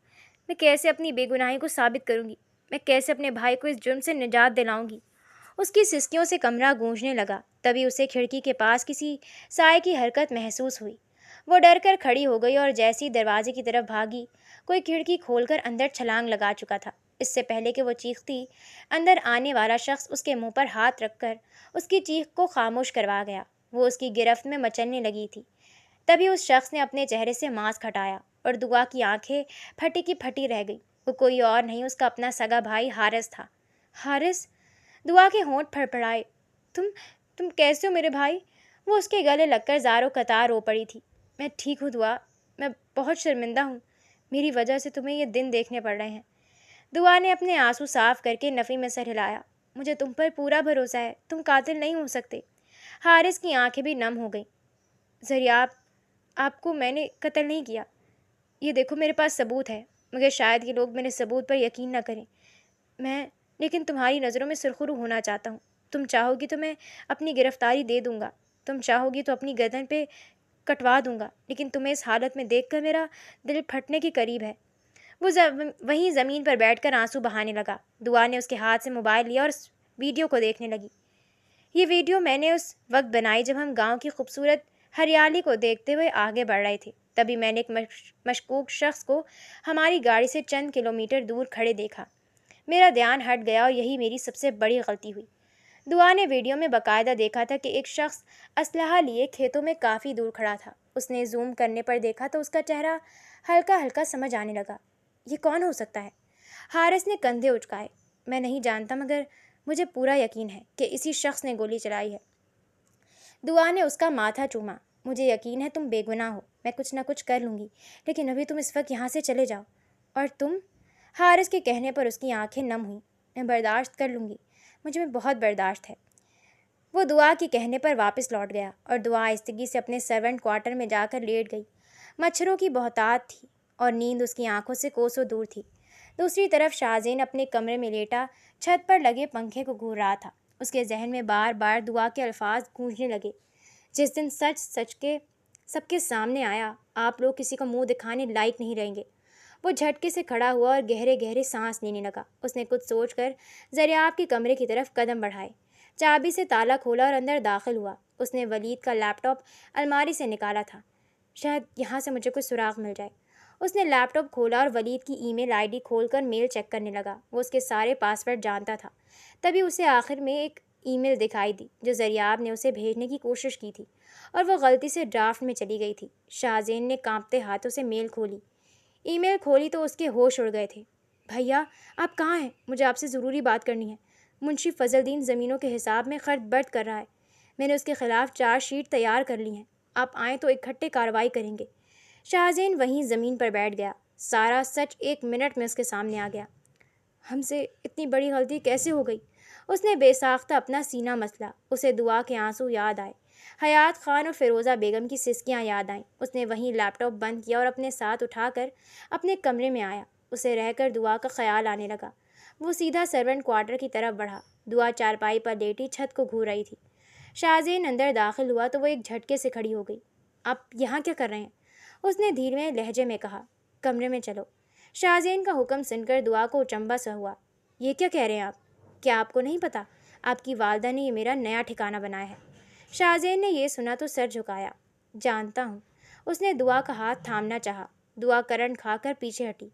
میں کیسے اپنی بے گناہی کو ثابت کروں گی؟ میں کیسے اپنے بھائی کو اس جرم سے نجات دلاؤں گی؟ اس کی سسکیوں سے کمرہ گونجنے لگا۔ تبھی اسے کھڑکی کے پاس کسی سائے کی حرکت محسوس ہوئی۔ وہ ڈر کر کھڑی ہو گئی اور جیسی دروازے کی طرف بھاگی، کوئی کھڑکی کھول کر اندر چھلانگ لگا چکا تھا۔ اس سے پہلے کہ وہ چیختی، اندر آنے والا شخص اس کے منہ پر ہاتھ رکھ کر اس کی چیخ کو خاموش کروا گیا۔ وہ اس کی گرفت میں مچلنے لگی تھی۔ تبھی اس شخص نے اپنے چہرے سے ماسک ہٹایا اور دعا کی آنکھیں پھٹی کی پھٹی رہ گئی۔ وہ کوئی اور نہیں، اس کا اپنا سگا بھائی حارث تھا۔ حارث! دعا کے ہونٹ پھڑپڑائے۔ تم کیسے ہو میرے بھائی؟ وہ اس کے گلے لگ کر زاروں قطار رو پڑی تھی۔ میں ٹھیک ہوں دعا، میں بہت شرمندہ ہوں، میری وجہ سے تمہیں یہ دن دیکھنے پڑ رہے ہیں۔ دعا نے اپنے آنسو صاف کر کے نفی میں سر ہلایا۔ مجھے تم پر پورا بھروسہ ہے، تم قاتل نہیں ہو سکتے۔ حارث کی آنکھیں بھی نم ہو گئیں۔ زریاب، آپ کو میں نے قتل نہیں کیا۔ یہ دیکھو میرے پاس ثبوت ہے، مگر شاید یہ لوگ میرے ثبوت پر یقین نہ کریں۔ میں لیکن تمہاری نظروں میں سرخرو ہونا چاہتا ہوں۔ تم چاہو گی تو میں اپنی گرفتاری دے دوں گا، تم چاہو گی تو اپنی گردن پہ کٹوا دوں گا، لیکن تمہیں اس حالت میں دیکھ کر میرا دل پھٹنے کے قریب ہے۔ وہ وہیں زمین پر بیٹھ کر آنسو بہانے لگا۔ دعا نے اس کے ہاتھ سے موبائل لیا اور اس ویڈیو کو دیکھنے لگی۔ یہ ویڈیو میں نے اس وقت بنائی جب ہم گاؤں کی خوبصورت ہریالی کو دیکھتے ہوئے آگے بڑھ رہے تھے۔ تبھی میں نے ایک مشکوک شخص کو ہماری گاڑی سے چند کلومیٹر دور کھڑے دیکھا۔ میرا دھیان ہٹ گیا اور یہی میری سب سے بڑی غلطی ہوئی۔ دعا نے ویڈیو میں باقاعدہ دیکھا تھا کہ ایک شخص اسلحہ لیے کھیتوں میں کافی دور کھڑا تھا۔ اس نے زوم کرنے پر دیکھا تو اس کا چہرہ ہلکا ہلکا سمجھ آنے لگا۔ یہ کون ہو سکتا ہے؟ حارث نے کندھے اچکائے۔ میں نہیں جانتا، مگر مجھے پورا یقین ہے کہ اسی شخص نے گولی چلائی ہے۔ دعا نے اس کا ماتھا چوما۔ مجھے یقین ہے تم بے گناہ ہو، میں کچھ نہ کچھ کر لوں گی، لیکن ابھی تم اس وقت یہاں سے چلے جاؤ۔ اور تم؟ حارث کے کہنے پر اس کی آنکھیں نم ہوئیں۔ میں برداشت کر لوں گی، مجھ میں بہت برداشت ہے۔ وہ دعا کے کہنے پر واپس لوٹ گیا اور دعا آہستگی سے اپنے سرونٹ کوارٹر میں جا کر لیٹ گئی۔ مچھروں کی بہتات تھی اور نیند اس کی آنکھوں سے کوسوں دور تھی۔ دوسری طرف شاہزین اپنے کمرے میں لیٹا چھت پر لگے پنکھے کو گھور رہا تھا۔ اس کے ذہن میں بار بار دعا کے الفاظ گونجنے لگے۔ جس دن سچ سچ کے سب کے سامنے آیا، آپ لوگ کسی کو منہ دکھانے لائق نہیں رہیں گے۔ وہ جھٹکے سے کھڑا ہوا اور گہرے گہرے سانس لینے لگا۔ اس نے کچھ سوچ کر زریاب کے کمرے کی طرف قدم بڑھائے، چابی سے تالا کھولا اور اندر داخل ہوا۔ اس نے ولید کا لیپ ٹاپ الماری سے نکالا تھا۔ شاید یہاں سے مجھے کوئی سراغ مل جائے۔ اس نے لیپ ٹاپ کھولا اور ولید کی ای میل آئی ڈی کھول کر میل چیک کرنے لگا۔ وہ اس کے سارے پاس ورڈ جانتا تھا۔ تبھی اسے آخر میں ایک ای میل دکھائی دی جو زریاب نے اسے بھیجنے کی کوشش کی تھی، اور وہ غلطی سے ڈرافٹ میں چلی گئی تھی۔ شاہزین نے کانپتے ہاتھوں سے میل کھولی۔ ای میل کھولی تو اس کے ہوش اڑ گئے تھے۔ بھیا، آپ کہاں ہیں؟ مجھے آپ سے ضروری بات کرنی ہے۔ منشی فضل الدین زمینوں کے حساب میں خرد برد کر رہا ہے۔ میں نے اس کے خلاف 4 شیٹ تیار کر لی ہیں۔ آپ آئیں تو اکٹھے کارروائی کریں گے۔ شاہزین وہیں زمین پر بیٹھ گیا۔ سارا سچ 1 منٹ میں اس کے سامنے آ گیا۔ ہم سے اتنی بڑی غلطی کیسے ہو گئی؟ اس نے بے ساختہ اپنا سینہ مسلا۔ اسے دعا کے آنسو یاد آئے، حیات خان اور فیروزہ بیگم کی سسکیاں یاد آئیں۔ اس نے وہیں لیپ ٹاپ بند کیا اور اپنے ساتھ اٹھا کر اپنے کمرے میں آیا۔ اسے رہ کر دعا کا خیال آنے لگا۔ وہ سیدھا سرونٹ کوارٹر کی طرف بڑھا۔ دعا چارپائی پر لیٹی چھت کو گھور رہی تھی۔ شاہزین اندر داخل ہوا تو وہ ایک جھٹکے سے کھڑی ہو گئی۔ آپ یہاں کیا کر رہے ہیں؟ اس نے دھیرے لہجے میں کہا۔ کمرے میں چلو۔ شاہزین کا حکم سن کر دعا کو اچنبھا سا ہوا۔ یہ کیا کہہ رہے ہیں آپ؟ کیا آپ کو نہیں پتا؟ آپ کی والدہ نے یہ میرا نیا ٹھکانہ بنایا ہے۔ شاہزین نے یہ سنا تو سر جھکایا۔ جانتا ہوں۔ اس نے دعا کا ہاتھ تھامنا چاہا۔ دعا کرنٹ کھا کر پیچھے ہٹی۔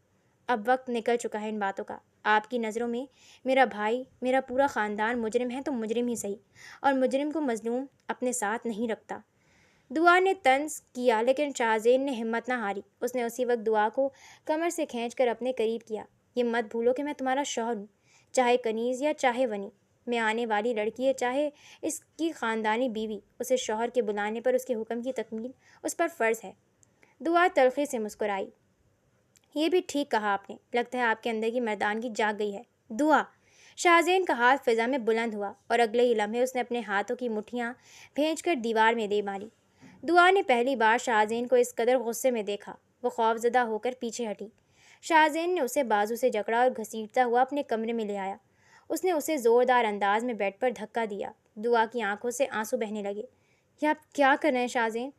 اب وقت نکل چکا ہے ان باتوں کا۔ آپ کی نظروں میں میرا بھائی، میرا پورا خاندان مجرم ہے تو مجرم ہی صحیح، اور مجرم کو مظلوم اپنے ساتھ نہیں رکھتا۔ دعا نے طنز کیا لیکن شاہزین نے ہمت نہ ہاری۔ اس نے اسی وقت دعا کو کمر سے کھینچ کر اپنے قریب کیا۔ یہ مت بھولو کہ میں تمہارا شوہر ہوں، چاہے کنیز یا چاہے ونی، میں آنے والی لڑکی ہے چاہے اس کی خاندانی بیوی، اسے شوہر کے بلانے پر اس کے حکم کی تکمیل اس پر فرض ہے۔ دعا تلخی سے مسکرائی۔ یہ بھی ٹھیک کہا آپ نے، لگتا ہے آپ کے اندر کی مردانگی جاگ گئی ہے۔ دعا! شاہزین کا ہاتھ فضا میں بلند ہوا اور اگلے ہی لمحے اس نے اپنے ہاتھوں کی مٹھیاں بھیج کر دیوار میں دے ماری۔ دعا نے پہلی بار شاہزین کو اس قدر غصے میں دیکھا۔ وہ خوفزدہ ہو کر پیچھے ہٹی۔ شاہزین نے اسے بازو سے جکڑا اور گھسیٹتا ہوا اپنے کمرے میں لے آیا۔ اس نے اسے زوردار انداز میں بیڈ پر دھکا دیا۔ دعا کی آنکھوں سے آنسو بہنے لگے۔ یہ آپ کیا کر رہے ہیں شاہزین؟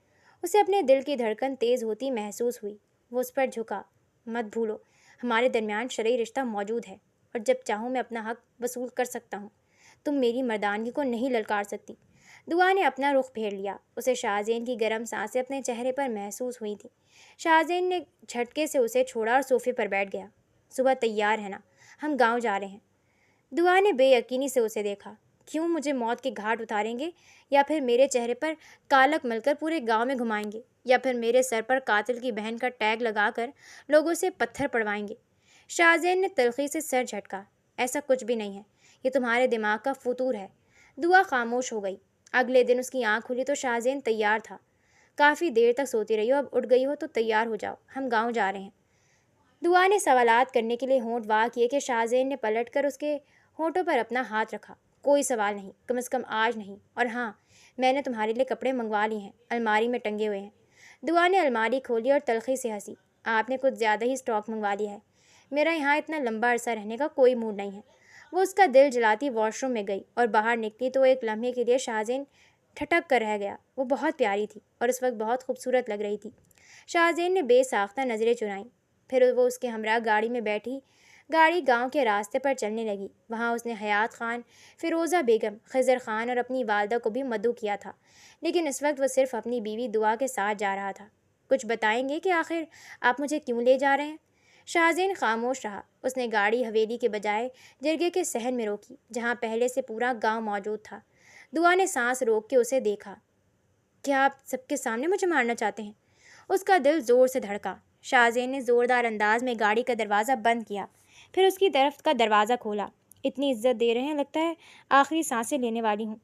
اسے اپنے دل کی دھڑکن تیز ہوتی محسوس ہوئی۔ وہ اس پر جھکا۔ مت بھولو، ہمارے درمیان شرعی رشتہ موجود ہے، اور جب چاہوں میں اپنا حق وصول کر سکتا ہوں۔ تم میری مردانگی کو نہیں للکار سکتی۔ دعا نے اپنا رخ پھیر لیا۔ اسے شاہزین کی گرم سانسیں اپنے چہرے پر محسوس ہوئی تھیں۔ شاہزین نے جھٹکے سے اسے چھوڑا اور صوفے پر بیٹھ گیا۔ صبح تیار ہے نا؟ ہم گاؤں جا رہے ہیں۔ دعا نے بے یقینی سے اسے دیکھا۔ کیوں، مجھے موت کے گھاٹ اتاریں گے، یا پھر میرے چہرے پر کالک مل کر پورے گاؤں میں گھمائیں گے، یا پھر میرے سر پر قاتل کی بہن کا ٹیگ لگا کر لوگوں سے پتھر پڑوائیں گے؟ شاہزین نے تلخی سے سر جھٹکا۔ ایسا کچھ بھی نہیں ہے، یہ تمہارے دماغ کا فطور ہے۔ دعا خاموش ہو گئی۔ اگلے دن اس کی آنکھ کھلی تو شاہزین تیار تھا۔ کافی دیر تک سوتی رہی ہو، اب اٹھ گئی ہو تو تیار ہو جاؤ، ہم گاؤں جا رہے ہیں۔ دعا نے سوالات کرنے کے لیے ہونٹ وا کیے کہ شاہزین نے پلٹ کر اس کے ہونٹوں پر اپنا ہاتھ رکھا۔ کوئی سوال نہیں، کم از کم آج نہیں، اور ہاں، میں نے تمہارے لیے کپڑے منگوا لیے ہیں، الماری میں ٹنگے ہوئے ہیں۔ دعا نے الماری کھولی اور تلخی سے ہنسی۔ آپ نے کچھ زیادہ ہی اسٹاک منگوا لیا ہے۔ میرا یہاں اتنا لمبا عرصہ رہنے کا کوئی موڈ نہیں ہے۔ وہ اس کا دل جلاتی واش روم میں گئی اور باہر نکلی تو ایک لمحے کے لیے شاہزین ٹھٹک کر رہ گیا۔ وہ بہت پیاری تھی اور اس وقت بہت خوبصورت لگ رہی تھی۔ شاہزین نے بے ساختہ نظریں چنائیں، پھر وہ اس کے ہمراہ گاڑی میں بیٹھی۔ گاڑی گاؤں کے راستے پر چلنے لگی۔ وہاں اس نے حیات خان، فیروزہ بیگم، خضر خان اور اپنی والدہ کو بھی مدعو کیا تھا، لیکن اس وقت وہ صرف اپنی بیوی دعا کے ساتھ جا رہا تھا۔ کچھ بتائیں گے کہ آخر آپ مجھے کیوں لے جا رہے ہیں؟ شاہزین خاموش رہا۔ اس نے گاڑی حویلی کے بجائے جرگے کے صحن میں روکی، جہاں پہلے سے پورا گاؤں موجود تھا۔ دعا نے سانس روک کے اسے دیکھا۔ کیا آپ سب کے سامنے مجھے مارنا چاہتے ہیں؟ اس کا دل زور سے دھڑکا۔ شاہزین نے زوردار انداز میں گاڑی کا دروازہ بند کیا، پھر اس کی طرف کا دروازہ کھولا۔ اتنی عزت دے رہے ہیں، لگتا ہے آخری سانسیں لینے والی ہوں۔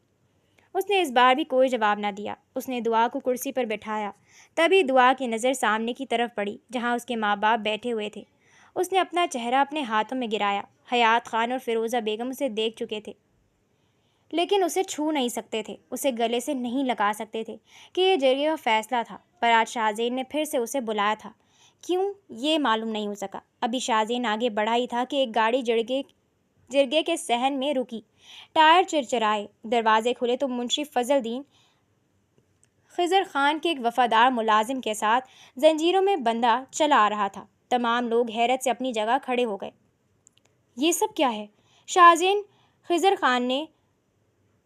اس نے اس بار بھی کوئی جواب نہ دیا۔ اس نے دعا کو کرسی پر بٹھایا۔ تبھی دعا کی نظر سامنے کی طرف پڑی، جہاں اس کے ماں باپ بیٹھے ہوئے تھے۔ اس نے اپنا چہرہ اپنے ہاتھوں میں گرایا۔ حیات خان اور فیروزہ بیگم اسے دیکھ چکے تھے، لیکن اسے چھو نہیں سکتے تھے، اسے گلے سے نہیں لگا سکتے تھے کہ یہ جرگے کا فیصلہ تھا۔ پر آج شاہزین نے پھر سے اسے بلایا تھا۔ کیوں، یہ معلوم نہیں ہو سکا۔ ابھی شاہزین آگے بڑھا ہی تھا کہ ایک گاڑی جرگے کے صحن میں رکی۔ ٹائر چرچرائے، دروازے کھلے تو منشی فضل الدین خضر خان کے ایک وفادار ملازم کے ساتھ زنجیروں میں بندھا چلا آ رہا تھا۔ تمام لوگ حیرت سے اپنی جگہ کھڑے ہو گئے۔ یہ سب کیا ہے؟ شاہزین خضر خان نے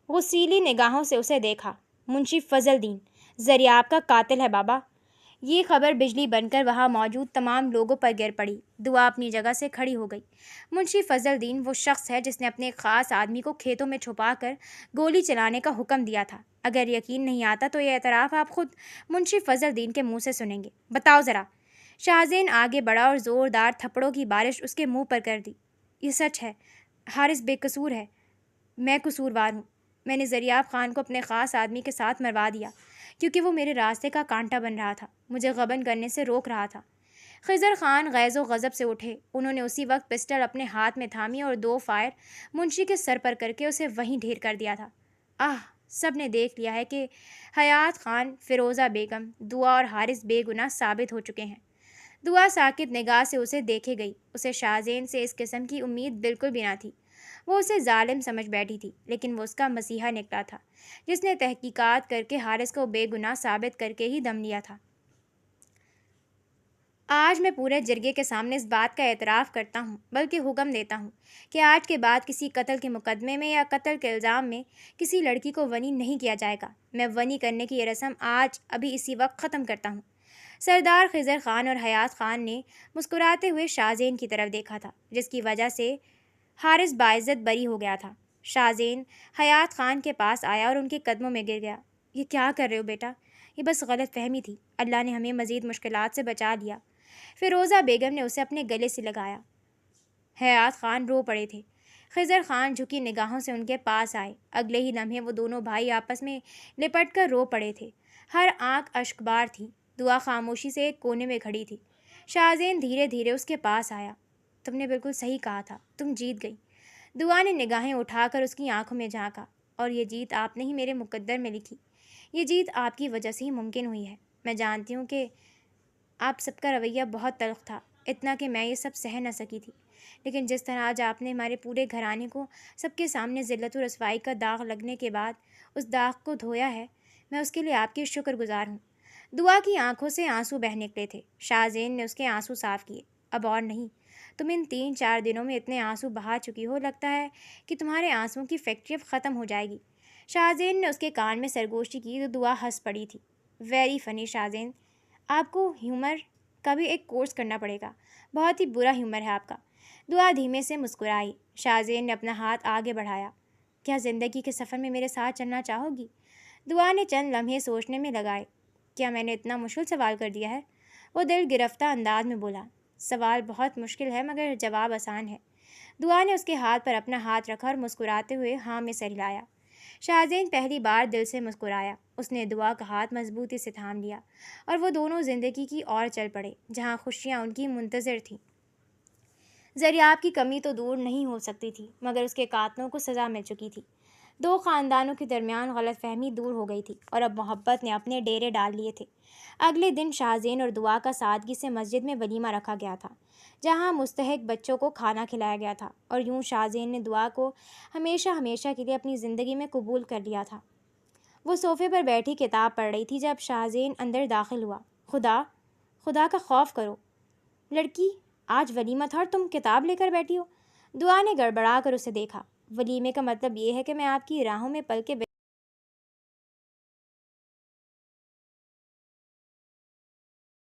غصیلی نگاہوں سے اسے دیکھا۔ منشی فضل الدین زریاب کا قاتل ہے بابا۔ یہ خبر بجلی بن کر وہاں موجود تمام لوگوں پر گر پڑی۔ دعا اپنی جگہ سے کھڑی ہو گئی۔ منشی فضل الدین وہ شخص ہے جس نے اپنے ایک خاص آدمی کو کھیتوں میں چھپا کر گولی چلانے کا حکم دیا تھا۔ اگر یقین نہیں آتا تو یہ اعتراف آپ خود منشی فضل الدین کے منہ سے سنیں گے۔ بتاؤ ذرا۔ شاہزین آگے بڑھا اور زوردار تھپڑوں کی بارش اس کے منہ پر کر دی۔ یہ سچ ہے، حارث بے قصور ہے، میں قصوروار ہوں۔ میں نے زریاب خان کو اپنے خاص آدمی کے ساتھ مروا دیا، کیونکہ وہ میرے راستے کا کانٹا بن رہا تھا، مجھے غبن کرنے سے روک رہا تھا۔ خضر خان غیظ و غضب سے اٹھے۔ انہوں نے اسی وقت پسٹل اپنے ہاتھ میں تھامی اور 2 فائر منشی کے سر پر کر کے اسے وہیں ڈھیر کر دیا تھا۔ سب نے دیکھ لیا ہے کہ حیات خان، فیروزہ بیگم، دعا اور حارث بے گناہ ثابت ہو چکے ہیں۔ دعا ساکت نگاہ سے اسے دیکھے گئی۔ اسے شاہزین سے اس قسم کی امید بالکل بھی نہ تھی۔ وہ اسے ظالم سمجھ بیٹھی تھی، لیکن وہ اس کا مسیحا نکلا تھا، جس نے تحقیقات کر کے حارث کو بے گناہ ثابت کر کے ہی دم لیا تھا۔ آج میں پورے جرگے کے سامنے اس بات کا اعتراف کرتا ہوں، بلکہ حکم دیتا ہوں کہ آج کے بعد کسی قتل کے مقدمے میں یا قتل کے الزام میں کسی لڑکی کو ونی نہیں کیا جائے گا۔ میں ونی کرنے کی یہ رسم آج ابھی اسی وقت ختم کرتا ہوں۔ سردار خضر خان اور حیات خان نے مسکراتے ہوئے شاہزین کی طرف دیکھا تھا، جس کی وجہ سے حارث باعزت بری ہو گیا تھا۔ شاہزین حیات خان کے پاس آیا اور ان کے قدموں میں گر گیا۔ یہ کیا کر رہے ہو بیٹا؟ یہ بس غلط فہمی تھی، اللہ نے ہمیں مزید مشکلات سے بچا لیا۔ فیروزہ بیگم نے اسے اپنے گلے سے لگایا۔ حیات خان رو پڑے تھے۔ خضر خان جھکی نگاہوں سے ان کے پاس آئے۔ اگلے ہی لمحے وہ دونوں بھائی آپس میں لپٹ کر رو پڑے تھے۔ ہر آنکھ اشک بار تھی۔ دعا خاموشی سے ایک کونے میں کھڑی تھی۔ شاہزین دھیرے دھیرے اس کے پاس آیا۔ تم نے بالکل صحیح کہا تھا، تم جیت گئی۔ دعا نے نگاہیں اٹھا کر اس کی آنکھوں میں جھانکا۔ اور یہ جیت آپ نے ہی میرے مقدر میں لکھی۔ یہ جیت آپ کی وجہ سے ہی ممکن ہوئی ہے۔ میں جانتی ہوں کہ آپ سب کا رویہ بہت تلخ تھا، اتنا کہ میں یہ سب سہ نہ سکی تھی، لیکن جس طرح آج آپ نے ہمارے پورے گھرانے کو سب کے سامنے ذلت و رسوائی کا داغ لگنے کے بعد اس داغ کو دھویا ہے، میں اس کے لیے آپ کی شکر گزار ہوں۔ دعا کی آنکھوں سے آنسو بہہ نکلے تھے۔ شاہزین نے اس کے آنسو صاف کیے۔ اب اور نہیں، تم ان 3-4 دنوں میں اتنے آنسو بہا چکی ہو، لگتا ہے کہ تمہارے آنسوؤں کی فیکٹری اب ختم ہو جائے گی۔ شاہزین نے اس کے کان میں سرگوشی کی تو دعا ہنس پڑی تھی۔ ویری فنی شاہزین، آپ کو ہیومر کا بھی ایک کورس کرنا پڑے گا، بہت ہی برا ہیومر ہے آپ کا۔ دعا دھیمے سے مسکرائی۔ شاہزین نے اپنا ہاتھ آگے بڑھایا۔ کیا زندگی کے سفر میں میرے ساتھ چلنا چاہو گی؟ دعا نے چند لمحے سوچنے میں لگائے۔ کیا میں نے اتنا مشکل سوال کر دیا ہے؟ وہ دل گرفتہ انداز میں بولا۔ سوال بہت مشکل ہے مگر جواب آسان ہے۔ دعا نے اس کے ہاتھ پر اپنا ہاتھ رکھا اور مسکراتے ہوئے ہاں میں سر ہلایا۔ شاہزین پہلی بار دل سے مسکرایا۔ اس نے دعا کا ہاتھ مضبوطی سے تھام لیا اور وہ دونوں زندگی کی اور چل پڑے، جہاں خوشیاں ان کی منتظر تھیں۔ زریاب کی کمی تو دور نہیں ہو سکتی تھی، مگر اس کے قاتلوں کو سزا مل چکی تھی۔ دو خاندانوں کے درمیان غلط فہمی دور ہو گئی تھی اور اب محبت نے اپنے ڈیرے ڈال لیے تھے۔ اگلے دن شاہزین اور دعا کا سادگی سے مسجد میں ولیمہ رکھا گیا تھا، جہاں مستحق بچوں کو کھانا کھلایا گیا تھا، اور یوں شاہزین نے دعا کو ہمیشہ ہمیشہ کے لیے اپنی زندگی میں قبول کر لیا تھا۔ وہ صوفے پر بیٹھی کتاب پڑھ رہی تھی جب شاہزین اندر داخل ہوا۔ خدا کا خوف کرو لڑکی، آج ولیمہ تھا اور تم کتاب لے کر بیٹھی ہو۔ دعا نے گڑبڑا کر اسے دیکھا۔ ولیمے کا مطلب یہ ہے کہ میں آپ کی راہوں میں پل کے